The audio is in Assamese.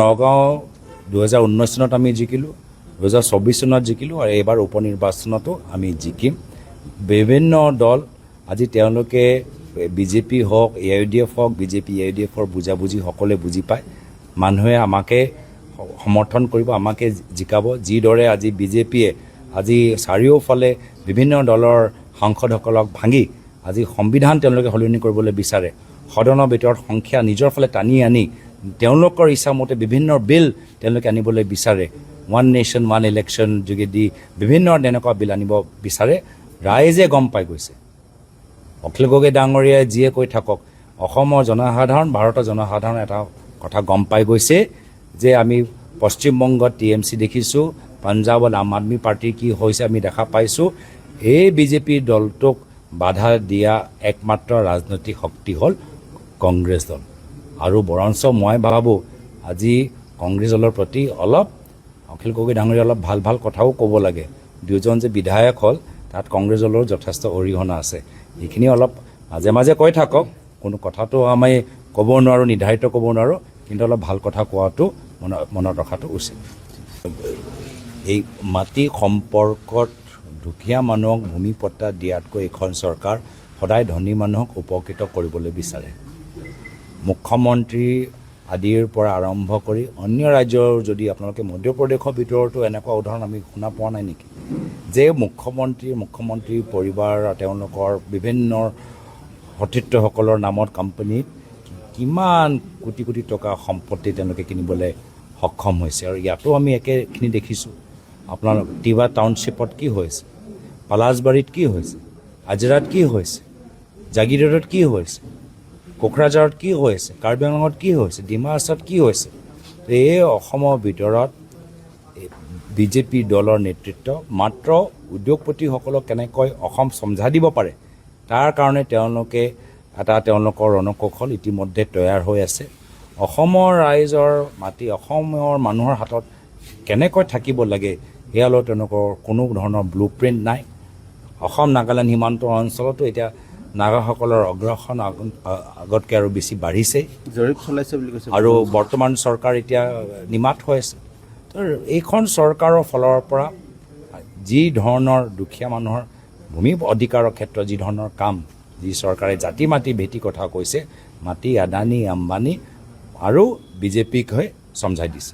নগাঁও 2019 চনত আমি জিকিলোঁ, 2024 চনত জিকিলোঁ আৰু এইবাৰ উপ নিৰ্বাচনতো আমি জিকিম। বিভিন্ন দল আজি তেওঁলোকে বিজেপি হওক, AIUDF হওক, বিজেপি AIUDFৰ বুজাবুজি সকলোৱে বুজি পায়। মানুহে আমাকে সমৰ্থন কৰিব, আমাকে জিকাব। যিদৰে আজি বিজেপিয়ে আজি চাৰিওফালে বিভিন্ন দলৰ সাংসদসকলক ভাঙি আজি সংবিধান তেওঁলোকে সলনি কৰিবলৈ বিচাৰে। সদনৰ ভিতৰত সংখ্যা নিজৰ ফালে টানি আনি তেওঁলোকৰ ইচ্ছামতে বিভিন্ন বিল তেওঁলোকে আনিবলৈ বিচাৰে। ওৱান নেশ্যন ওৱান ইলেকশ্যন যোগেদি বিভিন্ন তেনেকুৱা বিল আনিব বিচাৰে। ৰাইজে গম পাই গৈছে। অখিল গগৈ ডাঙৰীয়াই যিয়ে কৈ থাকক, অসমৰ জনসাধাৰণ, ভাৰতৰ জনসাধাৰণ এটা কথা গম পাই গৈছে যে আমি পশ্চিমবংগত TMC দেখিছোঁ, পাঞ্জাৱত আম আদমি পাৰ্টিৰ কি হৈছে আমি দেখা পাইছোঁ। এই বিজেপি দলটোক বাধা দিয়া একমাত্ৰ ৰাজনৈতিক শক্তি হ'ল কংগ্ৰেছ দল। আৰু বৰঞ্চ মই ভাবোঁ আজি কংগ্ৰেছ দলৰ প্ৰতি অলপ অখিল গগৈ ডাঙৰীয়া অলপ ভাল ভাল কথাও ক'ব লাগে। দুজন যে বিধায়ক হ'ল তাত কংগ্ৰেছ দলৰ যথেষ্ট অৰিহণা আছে। এইখিনি অলপ মাজে মাজে কৈ থাকক, কোনো কথাটো আমি ক'ব নোৱাৰোঁ, নিৰ্ধাৰিত ক'ব নোৱাৰোঁ, কিন্তু অলপ ভাল কথা কোৱাটো মনত ৰখাটো উচিত। এই মাটি সম্পৰ্কত দুখীয়া মানুহক ভূমি পট্টা দিয়াতকৈ এইখন চৰকাৰ সদায় ধনী মানুহক উপকৃত কৰিবলৈ বিচাৰে। মুখ্যমন্ত্ৰী আদিৰ পৰা আৰম্ভ কৰি অন্য ৰাজ্যৰ যদি আপোনালোকে মধ্যপ্ৰদেশৰ ভিতৰতো এনেকুৱা উদাহৰণ আমি শুনা পোৱা নাই নেকি, যে মুখ্যমন্ত্ৰী পৰিবাৰ তেওঁলোকৰ বিভিন্ন সতীৰ্থসকলৰ নামত কোম্পানীত কিমান কোটি কোটি টকা সম্পত্তি তেওঁলোকে কিনিবলৈ সক্ষম হৈছে। আৰু ইয়াতো আমি একেখিনি দেখিছোঁ। আপোনালোক টিবা টাউনশ্বিপত কি হৈছে, পলাশবাৰীত কি হৈছে, আজৰাত কি হৈছে, জাগিৰোডত কি হৈছে, কোকৰাঝাৰত কি হৈছে, কাৰ্বি আংলঙত কি হৈছে, ডিমা হাছাওত কি হৈছে। এই অসমৰ ভিতৰত বিজেপি দলৰ নেতৃত্ব মাত্ৰ উদ্যোগপতিসকলক কেনেকৈ অসম সমঝা দিব পাৰে তাৰ কাৰণে তেওঁলোকে তেওঁলোকৰ ৰণকৌশল ইতিমধ্যে তৈয়াৰ হৈ আছে। অসমৰ ৰাইজৰ মাটি অসমৰ মানুহৰ হাতত কেনেকৈ থাকিব লাগে সেয়ালৈ তেওঁলোকৰ কোনো ধৰণৰ ব্লু প্ৰিণ্ট নাই। অসম নাগালেণ্ড সীমান্ত অঞ্চলতো এতিয়া নাগাসকলৰ অগ্ৰাসন আগতকৈ আৰু বেছি বাঢ়িছে। জৰীপ চলাইছে বুলি কৈছে আৰু বৰ্তমান চৰকাৰ এতিয়া নিমাত হৈ আছে। তো এইখন চৰকাৰৰ ফালৰ পৰা যি ধৰণৰ দুখীয়া মানুহৰ ভূমি অধিকাৰৰ ক্ষেত্ৰত যি ধৰণৰ কাম, যি চৰকাৰে জাতি মাটি ভেটি কথা কৈছে, মাটি আদানী আম্বানী আৰু বিজেপিক হৈ সমঝাই দিছে।